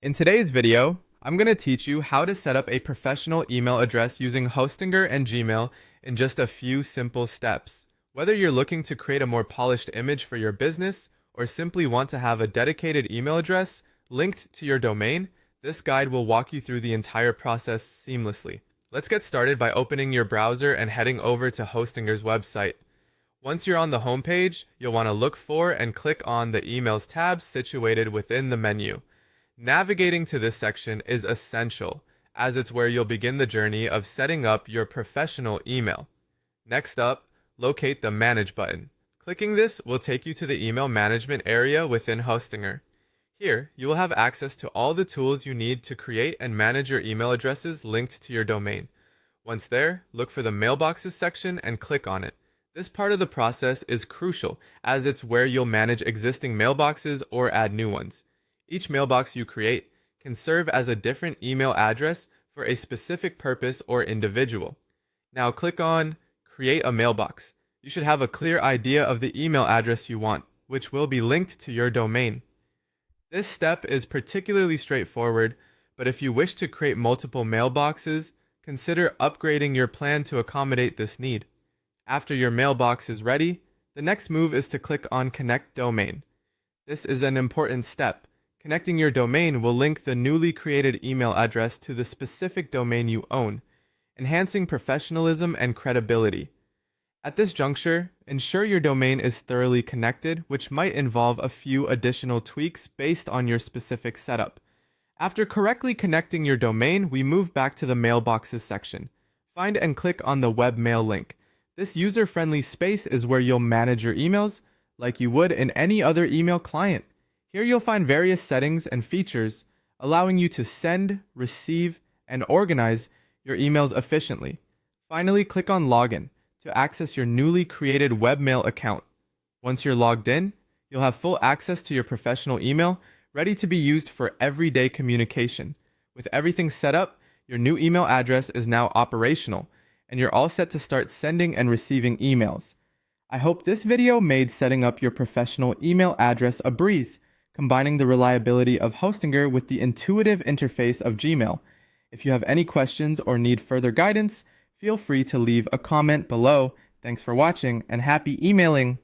In today's video, I'm going to teach you how to set up a professional email address using Hostinger and Gmail in just a few simple steps. Whether you're looking to create a more polished image for your business or simply want to have a dedicated email address linked to your domain, this guide will walk you through the entire process seamlessly. Let's get started by opening your browser and heading over to Hostinger's website. Once you're on the homepage, you'll want to look for and click on the Emails tab situated within the menu. Navigating to this section is essential, as it's where you'll begin the journey of setting up your professional email. Next up, locate the Manage button. Clicking this will take you to the email management area within Hostinger. Here, you will have access to all the tools you need to create and manage your email addresses linked to your domain. Once there, look for the Mailboxes section and click on it. This part of the process is crucial, as it's where you'll manage existing mailboxes or add new ones. Each mailbox you create can serve as a different email address for a specific purpose or individual. Now click on Create a Mailbox. You should have a clear idea of the email address you want, which will be linked to your domain. This step is particularly straightforward, but if you wish to create multiple mailboxes, consider upgrading your plan to accommodate this need. After your mailbox is ready, the next move is to click on Connect Domain. This is an important step. Connecting your domain will link the newly created email address to the specific domain you own, enhancing professionalism and credibility. At this juncture, ensure your domain is thoroughly connected, which might involve a few additional tweaks based on your specific setup. After correctly connecting your domain, we move back to the Mailboxes section. Find and click on the webmail link. This user-friendly space is where you'll manage your emails like you would in any other email client. Here you'll find various settings and features allowing you to send, receive, and organize your emails efficiently. Finally, click on Login to access your newly created webmail account. Once you're logged in, you'll have full access to your professional email ready to be used for everyday communication. With everything set up, your new email address is now operational, and you're all set to start sending and receiving emails. I hope this video made setting up your professional email address a breeze, combining the reliability of Hostinger with the intuitive interface of Gmail. If you have any questions or need further guidance, feel free to leave a comment below. Thanks for watching and happy emailing!